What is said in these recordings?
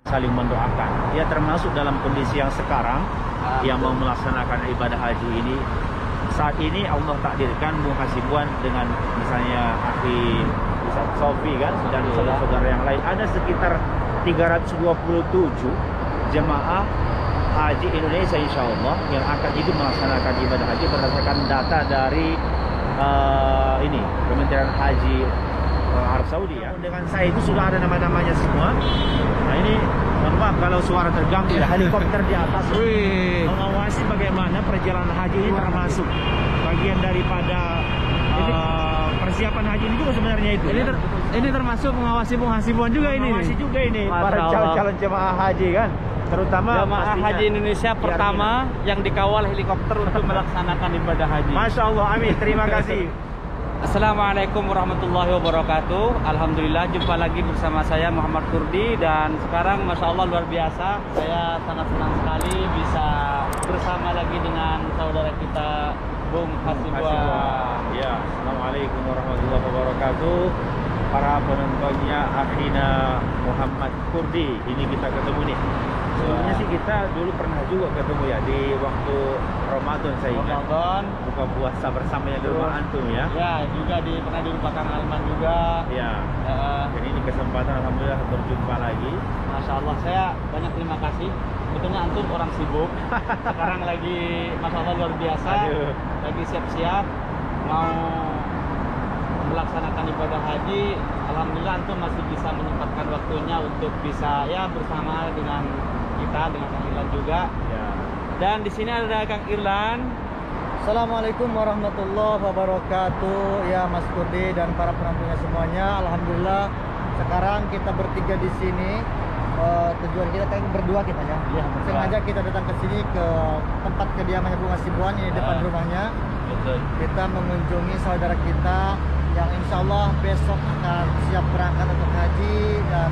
saling mendoakan. Ya, termasuk dalam kondisi yang sekarang yang mau melaksanakan ibadah haji ini. Saat ini Allah takdirkan muhasibwan dengan misalnya akhi Ustaz Sofi kan dan saudara-saudara yang lain, ada sekitar 327 jemaah haji Indonesia insya Allah yang akan ikut melaksanakan ibadah haji berdasarkan data dari ini Kementerian Haji Arab Saudi ya. Dengan saya itu sudah ada nama-namanya semua. Nah ini maaf kalau suara terganggu ya, helikopter di atas mengawasi bagaimana perjalanan haji ini, termasuk bagian daripada persiapan haji ini juga sebenarnya itu. Ini termasuk mengawasi muhasibwan juga ini. Mengawasi juga ini para calon jemaah haji kan, terutama jemaah haji Indonesia pertama yang dikawal helikopter untuk melaksanakan ibadah haji. Masya Allah, amin. Terima kasih. Assalamualaikum warahmatullahi wabarakatuh. Alhamdulillah jumpa lagi bersama saya Muhammad Kurdi, dan sekarang Masya Allah luar biasa, saya sangat senang sekali bisa bersama lagi dengan saudara kita Bung Hasibwan. Ya, Assalamualaikum warahmatullahi wabarakatuh. Para penontonnya akhina Muhammad Kurdi, ini kita ketemu nih. Sebelumnya sih kita dulu pernah juga ketemu ya di waktu Ramadan, saya ingat. Ramadan, buka puasa bersamanya di rumah antum ya. Ya, juga pernah di belakang Alman juga. Ya. Jadi ini kesempatan alhamdulillah berjumpa lagi. Masya Allah, saya banyak terima kasih. Betulnya antum orang sibuk. Sekarang lagi Masya Allah luar biasa. Aduh. Lagi siap-siap mau melaksanakan ibadah haji. Alhamdulillah antum masih bisa menyempatkan waktunya untuk bisa ya bersama dengan kita, dengan Kang Irlan juga. Ya. Dan di sini ada Kang Irlan. Assalamualaikum warahmatullahi wabarakatuh. Ya Mas Kurdi dan para penontonnya semuanya. Alhamdulillah sekarang kita bertiga di sini. Tujuan kita kan berdua kita ya. Ya, sengaja kita datang ke sini ke tempat kediamannya Bung Hasibwan, ini depan rumahnya. Betul. Kita mengunjungi saudara kita yang insya Allah besok akan siap berangkat untuk haji, dan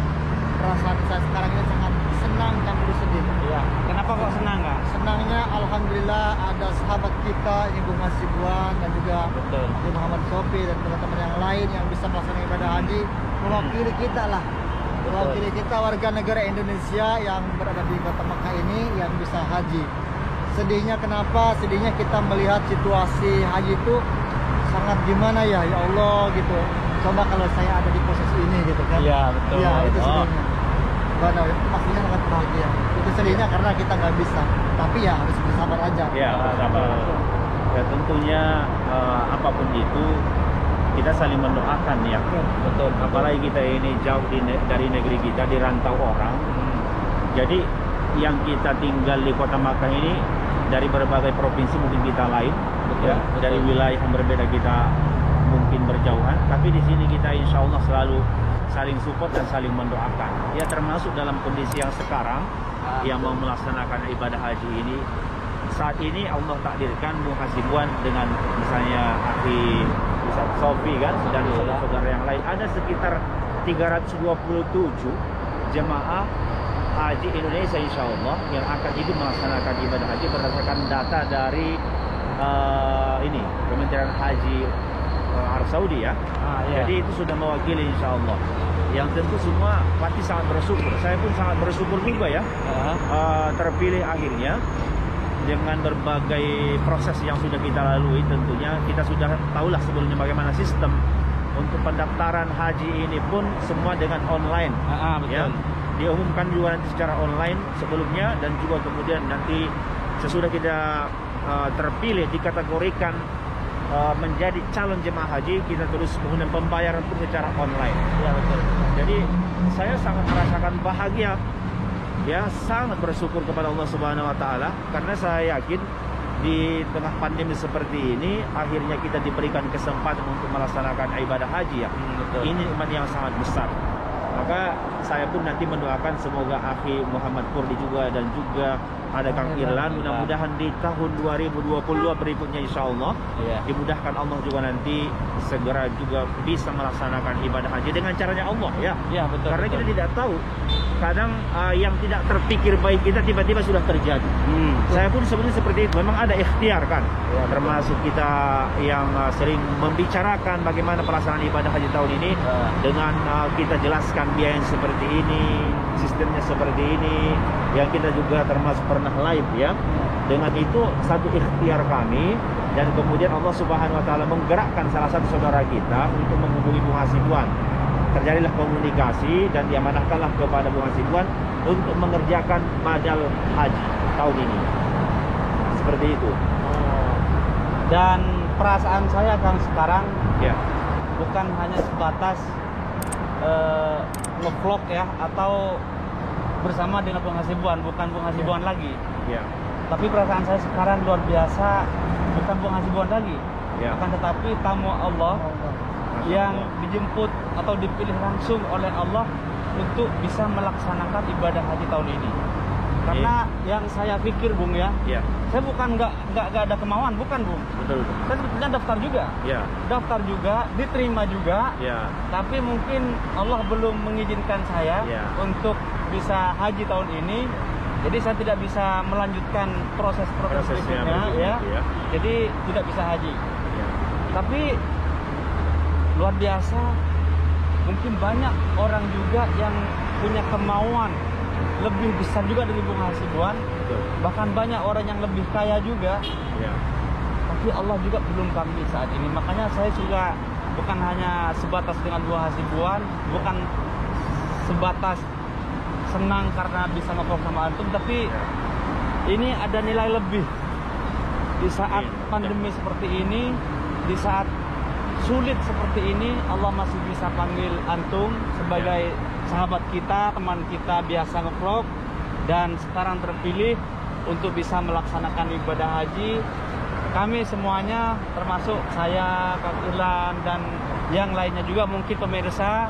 perasaan saya sekarang ini sangat senang campur sedih. Iya. Kenapa kok senang Kak? Senangnya alhamdulillah ada sahabat kita ini Bung Hasibwan dan juga Betul. Muhammad Sofi dan teman-teman yang lain yang bisa melaksanakan ibadah haji, mewakili kita lah. Mewakili kita warga negara Indonesia yang berada di kota Mekah ini yang bisa haji. Sedihnya kenapa? Sedihnya kita melihat situasi haji itu sangat gimana ya, ya Allah gitu. Coba kalau saya ada di posisi ini gitu kan. Iya, betul. Ya itu sedihnya. Benar, itu pastinya sangat bahagia. Itu sedihnya karena kita nggak bisa. Tapi ya harus bersabar aja. Ya, bersabar. Ya tentunya apapun itu kita saling mendoakan ya. Betul. Apalagi kita ini jauh dari negeri kita, di rantau orang. Jadi yang kita tinggal di kota Makkah ini dari berbagai provinsi, mungkin kita lain. Betul. Ya, dari wilayah yang berbeda kita mungkin berjauhan, tapi di sini kita insya Allah selalu saling support dan saling mendoakan. Ya, termasuk dalam kondisi yang sekarang yang mau melaksanakan ibadah haji ini. Saat ini Allah takdirkan muhasibwan dengan misalnya akhi Ustaz Sofi kan dan saudara-saudara yang lain, ada sekitar 327 jemaah haji Indonesia insya Allah yang akan ikut melaksanakan ibadah haji berdasarkan data dari ini Kementerian Haji Arab Saudi ya. Iya. Jadi itu sudah mewakili insya Allah. Yang tentu semua pasti sangat bersyukur. Saya pun sangat bersyukur juga ya. Terpilih akhirnya dengan berbagai proses yang sudah kita lalui. Tentunya kita sudah tahulah sebelumnya bagaimana sistem untuk pendaftaran haji ini pun semua dengan online. Betul. Ya. Diumumkan juga nanti secara online sebelumnya, dan juga kemudian nanti sesudah kita terpilih dikategorikan menjadi calon jemaah haji, kita terus kemudian pembayaran pun secara online. Ya, betul. Jadi saya sangat merasakan bahagia ya, sangat bersyukur kepada Allah Subhanahu wa taala, karena saya yakin di tengah pandemi seperti ini akhirnya kita diberikan kesempatan untuk melaksanakan ibadah haji ya. Betul. Ini nikmat yang sangat besar. Maka saya pun nanti mendoakan semoga akhi Muhammad Kurdi juga dan juga ada Kang Irlan, mudah-mudahan di tahun 2022 berikutnya insya Allah dimudahkan Allah juga nanti segera juga bisa melaksanakan ibadah haji dengan caranya Allah ya. Ya, betul. Karena kita tidak tahu, kadang yang tidak terpikir baik kita tiba-tiba sudah terjadi. Saya pun sebenarnya seperti itu, memang ada ikhtiar kan ya, termasuk kita yang sering membicarakan bagaimana pelaksanaan ibadah haji tahun ini dengan kita jelaskan biaya seperti ini, sistemnya seperti ini, yang kita juga termasuk pernah live ya. Dengan itu satu ikhtiar kami, dan kemudian Allah Subhanahu wa taala menggerakkan salah satu saudara kita untuk menghubungi Bung Hasibuan. Terjadilah komunikasi dan diamanahkanlah kepada Bung Hasibuan untuk mengerjakan badal haji tahun ini. Seperti itu. Dan perasaan saya Kang sekarang Ya. bukan hanya sebatas nge-vlog ya, atau bersama dengan Bung Hasibuan, bukan Bung Hasibuan lagi. Ya. Tapi perasaan saya sekarang luar biasa, bukan Bung Hasibuan lagi, Ya. akan tetapi tamu Allah yang dijemput atau dipilih langsung oleh Allah untuk bisa melaksanakan ibadah haji tahun ini. Karena yang saya pikir Bung ya, Ya. saya bukan nggak ada kemauan, bukan Bung. Betul. Saya sebetulnya daftar juga, Ya. daftar juga, diterima juga. Ya. Tapi mungkin Allah belum mengizinkan saya Ya. untuk bisa haji tahun ini. Jadi saya tidak bisa melanjutkan proses-proses Prosesnya berikutnya ya. ya. Jadi tidak bisa haji. Ya. Tapi luar biasa, mungkin banyak orang juga yang punya kemauan lebih besar juga dari Bung Hasibuan. Betul. Bahkan banyak orang yang lebih kaya juga. Ya. Tapi Allah juga belum kami saat ini. Makanya saya juga bukan hanya sebatas dengan Bung Hasibuan, bukan sebatas senang karena bisa ngobrol sama antum, tapi ini ada nilai lebih. Di saat pandemi seperti ini, di saat sulit seperti ini, Allah masih bisa panggil antum sebagai sahabat kita, teman kita biasa ngevlog, dan sekarang terpilih untuk bisa melaksanakan ibadah haji. Kami semuanya, termasuk saya, Kang Irlan, dan yang lainnya juga mungkin pemirsa,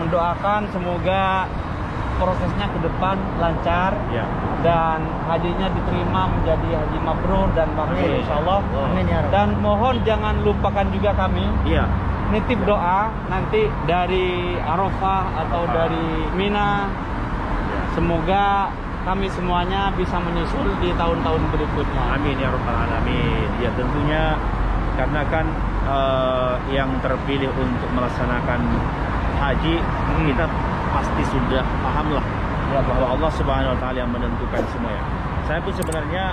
mendoakan semoga prosesnya ke depan lancar, Ya. dan hajinya diterima menjadi haji mabrur dan makbul Amin. insyaallah. Amin ya Rabb. Dan mohon jangan lupakan juga kami Iya. nitip doa nanti dari Arafah atau dari Mina. Semoga kami semuanya bisa menyusul di tahun-tahun berikutnya. Amin ya rabbal alamin. Ya tentunya karena kan yang terpilih untuk melaksanakan haji, kita pasti sudah paham lah ya, bahwa Allah Subhanahu wa taala yang menentukan semuanya. Saya pun sebenarnya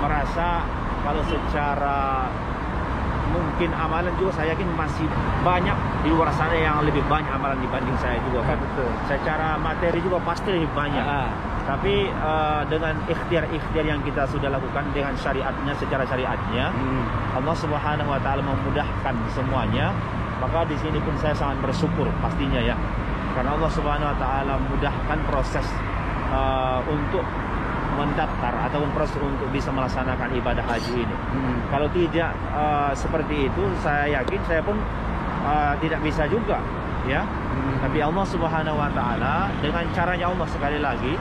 merasa kalau secara mungkin amalan juga saya yakin masih banyak di luar sana yang lebih banyak amalan dibanding saya juga kan. Betul. Secara materi juga pasti lebih banyak. Tapi dengan ikhtiar-ikhtiar yang kita sudah lakukan dengan syariatnya, secara syariatnya, Allah Subhanahu wa taala memudahkan semuanya. Maka di sini pun saya sangat bersyukur pastinya ya. Karena Allah Subhanahu wa taala mudahkan proses untuk mendaftar ataupun proses untuk bisa melaksanakan ibadah haji ini. Kalau tidak seperti itu, saya yakin saya pun tidak bisa juga ya. Tapi Allah Subhanahu wa taala dengan caranya Allah, sekali lagi,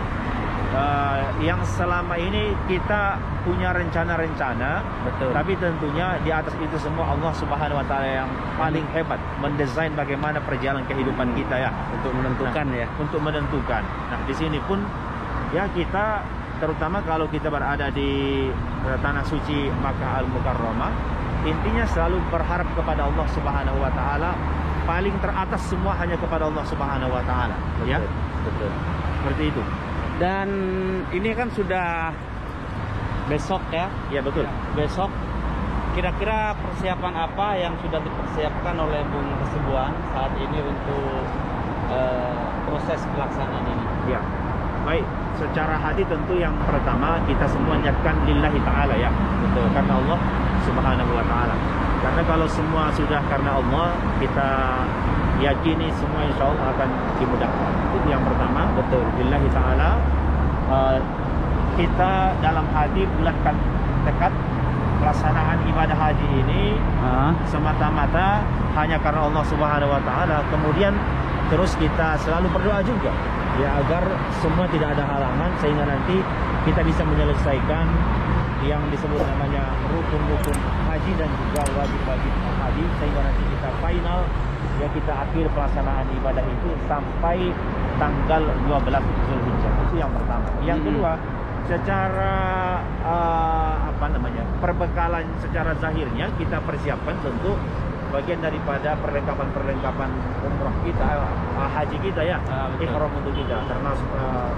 yang selama ini kita punya rencana-rencana, Betul. tapi tentunya di atas itu semua Allah Subhanahu wa taala yang paling hebat mendesain bagaimana perjalanan kehidupan kita ya, Untuk menentukan ya. untuk menentukan. Nah, di sini pun ya kita, terutama kalau kita berada di tanah suci Makkah Al-Mukarramah, intinya selalu berharap kepada Allah Subhanahu wa taala. Paling teratas semua hanya kepada Allah Subhanahu wa taala ya. Betul. Seperti itu. Dan ini kan sudah besok ya. Ya betul. Besok kira-kira persiapan apa yang sudah dipersiapkan oleh Bung Hasibuan saat ini untuk proses pelaksanaan ini? Ya. Baik, secara hati tentu yang pertama kita semua niatkan lillahi ta'ala ya. Betul. Karena Allah Subhanahu wa ta'ala. Karena kalau semua sudah karena Allah, kita yakini semua insya Allah akan dimudahkan. Itu yang pertama. Betul. Lillahi ta'ala. Kita dalam hati bulatkan tekad pelaksanaan ibadah haji ini semata-mata hanya karena Allah Subhanahu wa ta'ala. Kemudian terus kita selalu berdoa juga ya, agar semua tidak ada halangan sehingga nanti kita bisa menyelesaikan yang disebut namanya rukun-rukun haji dan juga wajib-wajib haji, sehingga nanti kita final ya, kita akhir pelaksanaan ibadah itu sampai tanggal 12 Zulhijjah. Itu yang pertama. Yang kedua, secara perbekalan secara zahirnya kita persiapkan tentu bagian daripada perlengkapan umroh kita, haji kita ya, ihram untuk kita, termasuk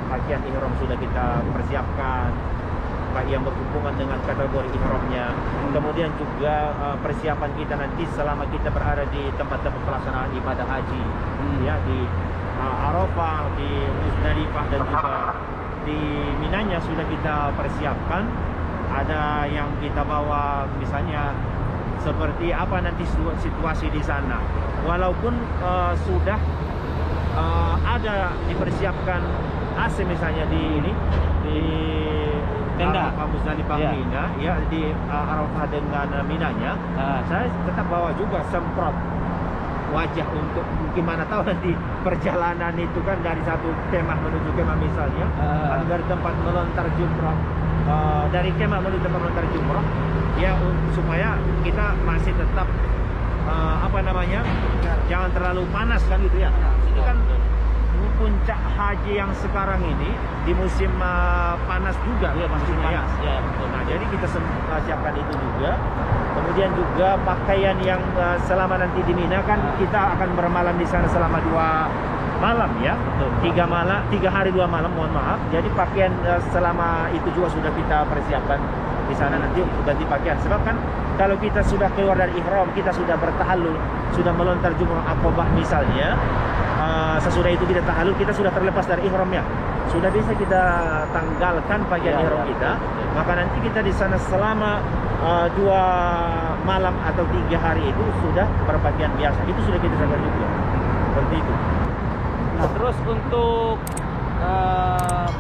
pakaian ihram sudah kita persiapkan, baik yang berhubungan dengan kategori ihramnya, kemudian juga persiapan kita nanti selama kita berada di tempat-tempat pelaksanaan ibadah haji, ya di Arafah, di Muzdalifah dan juga di Minanya sudah kita persiapkan. Ada yang kita bawa misalnya seperti apa nanti situasi di sana. Walaupun sudah ada dipersiapkan AC misalnya di tenda Arafah Muzdalifah Mina, ya di Arafah dengan Minanya. Saya tetap bawa juga semprot wajah untuk gimana tahu nanti perjalanan itu kan dari satu kemah menuju kemah misalnya, atau dari tempat melontar jumrah, dari kemah menuju tempat melontar jumrah, ya supaya kita masih tetap jangan terlalu panas kan gitu ya. Ini kan puncak haji yang sekarang ini di musim panas juga ya maksudnya ya. Nah jadi kita siapkan itu juga. Kemudian juga pakaian yang selama nanti di Mina kan kita akan bermalam di sana selama 2 malam ya. 3 hari 2 malam, mohon maaf. Jadi pakaian selama itu juga sudah kita persiapkan di sana nanti untuk ganti pakaian. Sebab kan kalau kita sudah keluar dari ihram, kita sudah bertahallul, sudah melontar jumrah Aqabah misalnya, sesudah itu kita tahallul, kita sudah terlepas dari ihramnya, sudah bisa kita tanggalkan pakaian ihram kita. Maka nanti kita di sana selama 2 malam atau 3 hari itu sudah berpakaian biasa. Itu sudah kita sadar juga. Seperti itu. Nah, terus untuk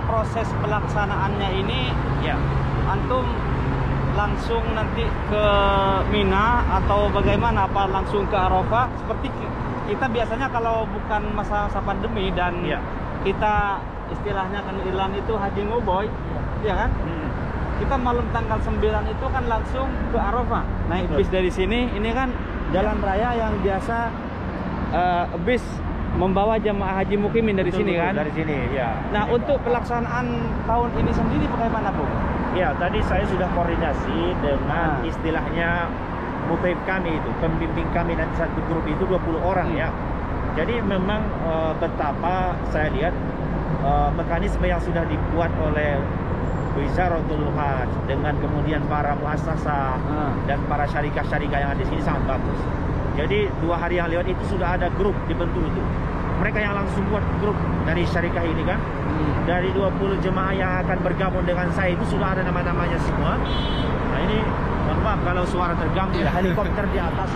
proses pelaksanaannya ini, ya, antum langsung nanti ke Mina atau bagaimana? Apa langsung ke Arafah? Seperti kita biasanya kalau bukan masa pandemi dan kita istilahnya kan Irland itu haji ngoboy, ya kan? Kita malam tanggal 9 itu kan langsung ke Arafah. Naik bis dari sini, ini kan jalan raya yang biasa bis membawa jamaah haji mukimin dari sini kan? Dari sini, ya. Nah, untuk pelaksanaan tahun ini sendiri bagaimana, Bu? Ya, tadi saya sudah koordinasi dengan istilahnya mutaib kami itu, pembimbing kami nanti satu grup itu 20 orang ya. Jadi memang betapa saya lihat mekanisme yang sudah dibuat oleh Wizaratul Hajj dengan kemudian para muassasah dan para syarikah-syarikah yang ada di sini sangat bagus. Jadi 2 hari yang lewat itu sudah ada grup dibentuk itu. Mereka yang langsung buat grup dari syarikah ini kan. Dari 20 jemaah yang akan bergabung dengan saya itu sudah ada nama-namanya semua. Nah ini mohon maaf kalau suara terganggu ya, helikopter di atas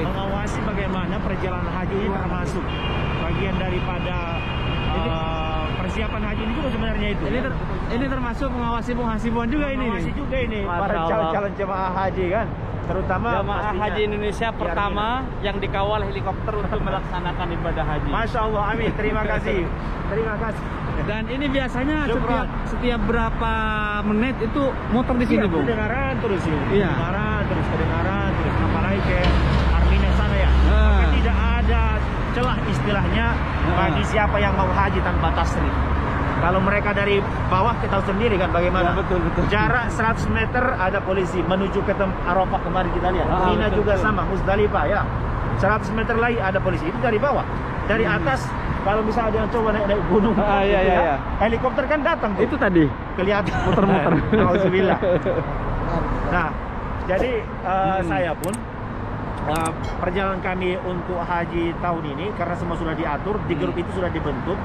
mengawasi bagaimana perjalanan haji ini, termasuk bagian daripada persiapan haji ini juga sebenarnya itu. Ini termasuk mengawasi penghasibuan juga ini. Mengawasi juga ini para calon-calon jemaah haji kan. Terutama jemaah haji Indonesia pertama yang dikawal helikopter untuk melaksanakan ibadah haji. Masya Allah, amin. Terima kasih. Terima kasih. Dan ini biasanya setiap berapa menit itu motor di sini, Bu? Kedengaran terus ini. Iya. Kedengaran terus. Apalagi ke Armina sana ya. Maka tidak ada celah istilahnya bagi siapa yang mau haji tanpa tasrif. Kalau mereka dari bawah kita tahu sendiri kan bagaimana. Ya, betul. Jarak 100 meter ada polisi menuju ke Arafah kemarin kita lihat. Mina juga sama, Muzdalifah ya. 100 meter lagi ada polisi. Itu dari bawah. Dari atas kalau misalnya ada yang coba naik gunung, iya. helikopter kan datang tuh. Itu tadi kelihatan muter-muter. Alhamdulillah. Nah, jadi saya pun perjalanan kami untuk haji tahun ini karena semua sudah diatur, di grup itu sudah dibentuk.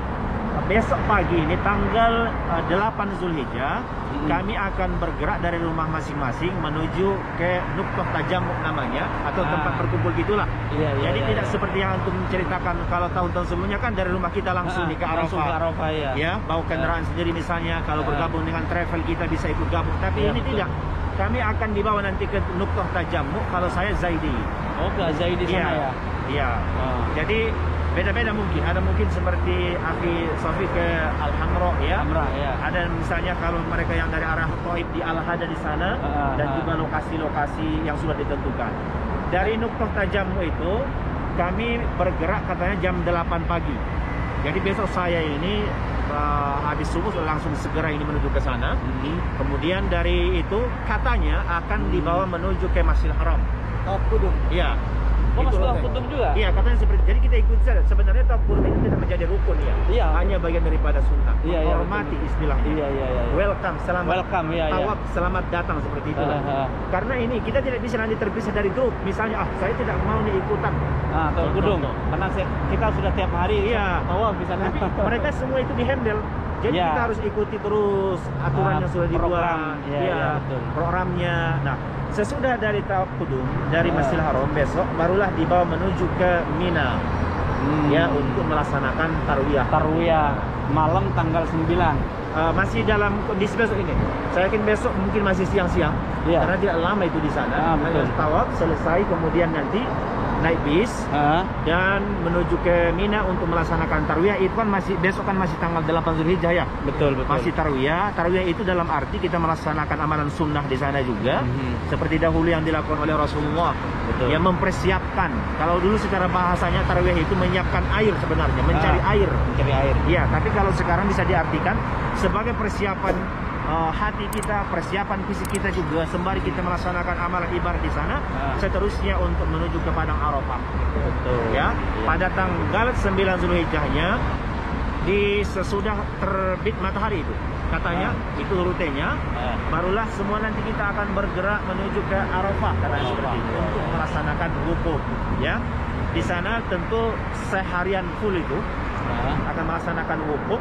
Besok pagi ini tanggal 8 Zulhijjah kami akan bergerak dari rumah masing-masing menuju ke Nuqtah Tajammuk namanya, atau tempat berkumpul gitulah. Jadi tidak seperti yang antum menceritakan kalau tahun-tahun sebelumnya kan dari rumah kita langsung ke Arafah. Ya, bawa kendaraan sendiri misalnya, kalau bergabung dengan travel kita bisa ikut gabung. Tapi ini tidak. Kami akan dibawa nanti ke Nuqtah Tajammuk. Kalau saya Zaidi. Oh, ke Zaidi sana ya. Iya. Jadi beda-beda mungkin. Ada mungkin seperti Akhi Sofi ke Al-Hamra ya. Ada misalnya kalau mereka yang dari arah Thaif di Al-Hada di sana, dan juga lokasi-lokasi yang sudah ditentukan. Dari Nuqtah Tajammuk itu kami bergerak katanya jam 8 pagi. Jadi besok saya ini habis subuh langsung segera ini menuju ke sana. Kemudian dari itu katanya akan dibawa menuju ke Masjidil Haram. Kudus. Iya. Oh, Itu masuk rute. kutub juga? Iya, katanya seperti jadi kita ikut saja. Sebenarnya tawaf kudum itu tidak menjadi rukun ya. Iya. Hanya bagian daripada sunnah. Iya, iya, Menghormati betul. istilahnya. Iya, iya, iya. Welcome, selamat. Welcome, iya, iya. Tawaf, selamat datang seperti itu. Karena ini kita tidak bisa nanti terpisah dari grup. Misalnya, saya tidak mau nih ikutan. Nah, tawaf kudum. Contoh. Karena kita sudah tiap hari Iya. tawaf di sana. Tapi mereka semua itu dihandle. Jadi Ya. kita harus ikuti terus aturan yang sudah dibuat, program. Ya, ya, betul. programnya. Nah, sesudah dari tawaf kudum dari Ya. Masjidil Haram besok barulah dibawa menuju ke Mina ya untuk melaksanakan tarwiyah. Tarwiyah malam tanggal 9. Masih dalam kondisi besok ini. Saya yakin besok mungkin masih siang-siang Iya. karena tidak lama itu di sana. Betul. Hanya tawaf selesai kemudian nanti naik bis dan menuju ke Mina untuk melaksanakan tarwiyah. Itu kan masih besok kan masih tanggal 8 Zulhijjah ya. Betul, betul. Masih tarwiyah. Tarwiyah itu dalam arti kita melaksanakan amalan sunnah di sana juga, seperti dahulu yang dilakukan oleh Rasulullah. Betul. Yang mempersiapkan. Kalau dulu secara bahasanya tarwiyah itu menyiapkan air sebenarnya, mencari air. Mencari air. Iya, tapi kalau sekarang bisa diartikan sebagai persiapan hati kita, persiapan fisik kita juga sembari kita melaksanakan amalan ibadah di sana, seterusnya untuk menuju ke padang Arafah. Betul. Ya, pada tanggal 9 Zulhijjahnya sesudah terbit matahari itu katanya itu rutenya, barulah semua nanti kita akan bergerak menuju ke Arafah katanya seperti itu untuk melaksanakan wukuf ya. Di sana tentu seharian full itu akan melaksanakan wukuf,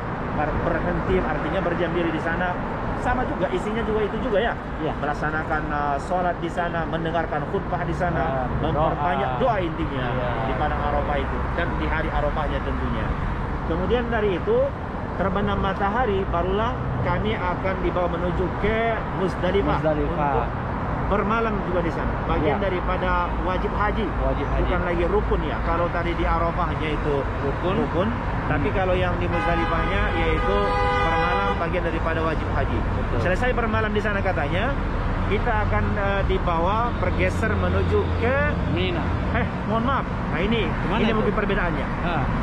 berhenti artinya berdiam diri di sana. Sama juga isinya juga itu juga ya. Melaksanakan sholat di sana, mendengarkan khutbah di sana, memperbanyak doa intinya di padang Arafah itu dan di hari Arafahnya tentunya. Kemudian dari itu terbenam matahari barulah kami akan dibawa menuju ke Muzdalifah untuk bermalam juga di sana. Bagian daripada wajib haji. Bukan lagi rukun ya. Kalau tadi di Arafahnya itu rukun, tapi kalau yang di Muzdalifahnya yaitu bermalam bagian daripada wajib haji. Betul. Selesai bermalam di sana katanya, kita akan dibawa bergeser menuju ke Mina. mohon maaf. Nah ini itu? mungkin perbedaannya.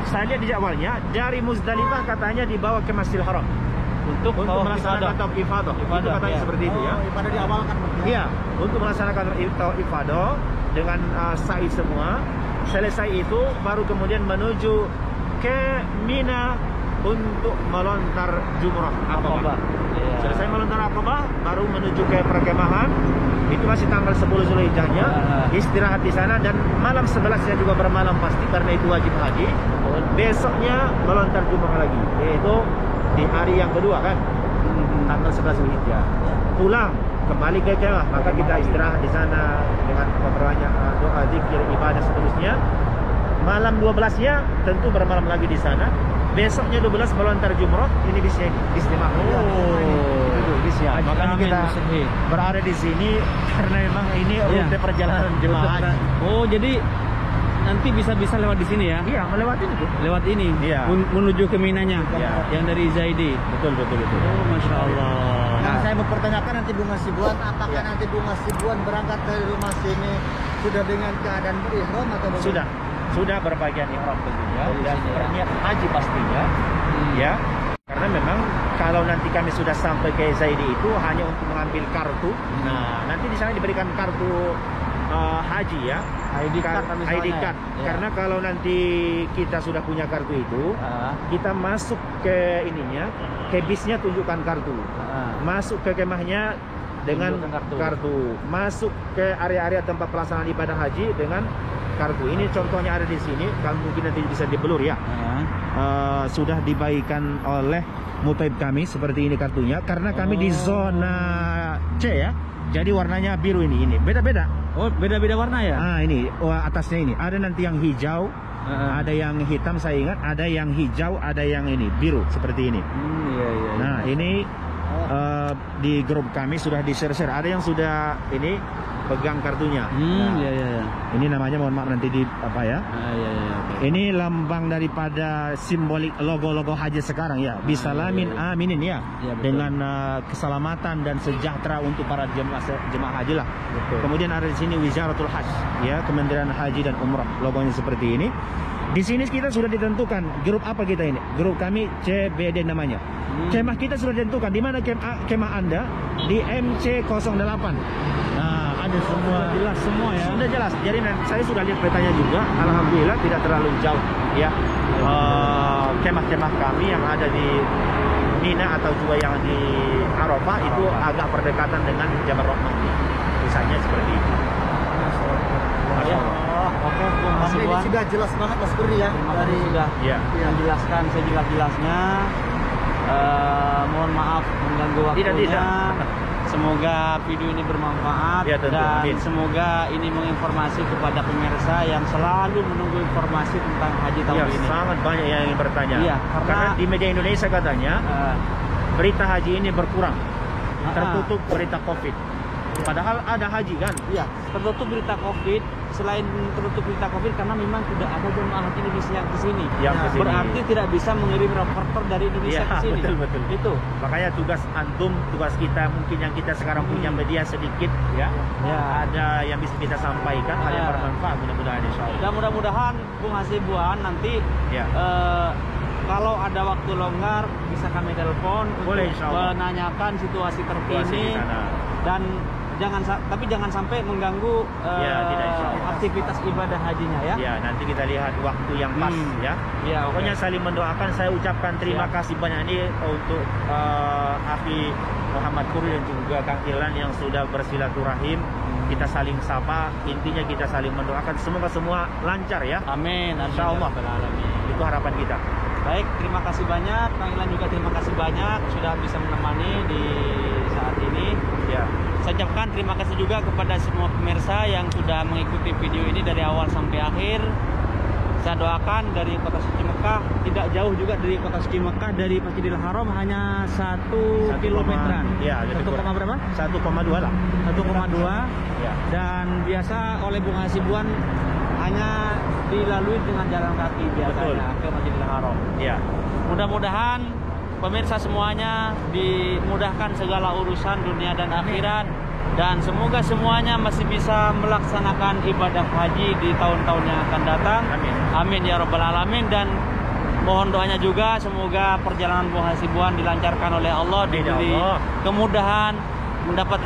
Saya lihat di jadwalnya dari Muzdalifah katanya dibawa ke Masjidil Haram untuk melaksanakan tawaf ifadah. Itu katanya seperti itu ya. Ibadah di awal kan. Iya, untuk melaksanakan tawaf ifadah dengan sa'i semua. Selesai itu baru kemudian menuju ke Mina untuk melontar jumrah Aqabah. Selesai melontar Aqabah baru menuju ke perkemahan. Itu masih tanggal 10 Zulhijjahnya. Istirahat di sana dan malam 11-nya juga bermalam pasti karena itu wajib haji. Besoknya melontar jumrah lagi, yaitu di hari yang kedua kan, tanggal 11 Zulhijjah. Pulang kembali ke kemah, maka kita istirahat di sana dengan memperbanyak doa, zikir, ibadah seterusnya. Malam 12-nya tentu bermalam lagi di sana. Besoknya 12 melontar jumrah. Ini bisnya bisnya. Makanya kita berada di sini karena memang ini rute perjalanan jemaah haji. Oh, jadi nanti bisa lewat di sini ya? Iya, melewati itu. Lewat ini. Iya. Menuju ke Minanya. Iya. Yang dari Zaidi. Betul. Oh, Masya Allah. Nah, saya mempertanyakan nanti Bung Hasibuan, apakah nanti Bung Hasibuan berangkat dari rumah sini sudah dengan keadaan berihram atau bagaimana? Sudah berpakaian ihram tentunya dan berniat haji pastinya. Ya. Karena memang kalau nanti kami sudah sampai ke Zaidi itu hanya untuk mengambil kartu. Nah, nanti di sana diberikan kartu haji ya. ID card. Ya. Karena kalau nanti kita sudah punya kartu itu, kita masuk ke ininya, ke bisnya tunjukkan kartu. Masuk ke kemahnya dengan kartu. Masuk ke area-area tempat pelaksanaan ibadah haji dengan kartu. Ini contohnya ada di sini. Kalau mungkin nanti bisa dibelur ya. Sudah dibagikan oleh mutaib kami seperti ini kartunya. Karena kami di zona C ya. Jadi warnanya biru ini. Beda-beda. Oh, beda-beda warna ya? Ini atasnya ini. Ada nanti yang hijau, ada yang hitam saya ingat, ada yang hijau, ada yang ini biru seperti ini. Iya. Nah, ini di grup kami sudah di-share. Ada yang sudah ini pegang kartunya. Iya. Ini namanya mohon maaf nanti di apa ya? Iya. Ini lambang daripada simbolik logo-logo haji sekarang ya. Bisalamin aminin ya. Dengan keselamatan dan sejahtera untuk para jemaah haji lah. Kemudian ada di sini Wizaratul Hajj ya, Kementerian Haji dan Umrah. Logonya seperti ini. Di sini kita sudah ditentukan grup apa kita ini. Grup kami CBD namanya. Kemah kita sudah ditentukan. Di mana kemah Anda? Di MC08. Nah, ada semua. Sudah jelas semua ya. Sudah jelas. Jadi saya sudah lihat petanya juga. Alhamdulillah tidak terlalu jauh ya. Kemah-kemah kami yang ada di Mina atau juga yang di Arafah itu agak berdekatan dengan Jabal Rahmah. Misalnya seperti itu. Ya. Oke, Bung Mas ini Hasibuan. sudah jelas banget Mas Kurdi ya. Terima kasih sudah Ya. menjelaskan sejelas-jelasnya. Mohon maaf mengganggu waktunya. Tidak. Semoga video ini bermanfaat Ya, tentu. dan Amin. semoga ini menginformasi kepada pemirsa yang selalu menunggu informasi tentang haji tahun Ya, ini. sangat banyak yang ingin bertanya. Iya, karena di media Indonesia katanya Eh, berita haji ini berkurang. Tertutup berita Covid. Padahal ada haji kan? Iya, tertutup berita Covid. Selain tertutup berita Covid karena memang tidak ada jemaah haji Indonesia yang ke sini. Yang ke sini. Berarti tidak bisa mengirim reporter dari Indonesia Iya, ke sini. betul. Itu. Makanya tugas antum, tugas kita mungkin yang kita sekarang punya media sedikit ya. Ya. Ada yang bisa kita sampaikan, hal yang Ya. bermanfaat mudah-mudahan insyaallah. Dan mudah-mudahan Bung Hasibuan nanti Ya. kalau ada waktu longgar bisa kami telepon Boleh, untuk insyaallah. menanyakan situasi Situasi terkini di sana. dan tapi jangan sampai mengganggu Ya, tidak, insyaallah. aktivitas ibadah hajinya ya. Ya, nanti kita lihat waktu yang pas ya. Ya, oke. Pokoknya saling mendoakan. Saya ucapkan terima Siap. kasih banyak ini untuk Akhi Muhammad Kurdi dan juga Kang Ilan yang sudah bersilaturahim. Kita saling sapa, intinya kita saling mendoakan semoga semua lancar ya. Amin. Insyaallah. Alamin. Itu harapan kita. Baik, terima kasih banyak Kang Ilan, juga terima kasih banyak sudah bisa menemani di saat ini. Ya. Saya ucapkan terima kasih juga kepada semua pemirsa yang sudah mengikuti video ini dari awal sampai akhir. Saya doakan dari kota suci Mekah, tidak jauh juga dari kota suci Mekah, dari Masjidil Haram hanya 1 kilometeran. Ya, 1, berapa? 1,2 lah. 1,2. Ya. Dan biasa oleh Bung Hasibuan hanya dilalui dengan jalan kaki biasanya ke Masjidil Haram. Ya. Mudah-mudahan pemirsa semuanya dimudahkan segala urusan dunia dan akhirat, dan semoga semuanya masih bisa melaksanakan ibadah haji di tahun-tahun yang akan datang. Amin. Amin ya rabbal alamin. Dan mohon doanya juga semoga perjalanan Bung Hasibuan dilancarkan oleh Allah, Amin, ya diberi Allah. kemudahan, mendapat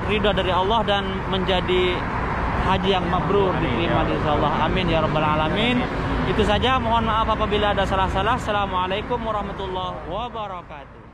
ridha dari Allah dan menjadi haji yang mabrur, Amin, diterima ya di Allah. Amin ya rabbal alamin. Itu saja, mohon maaf apabila ada salah-salah. Assalamualaikum warahmatullahi wabarakatuh.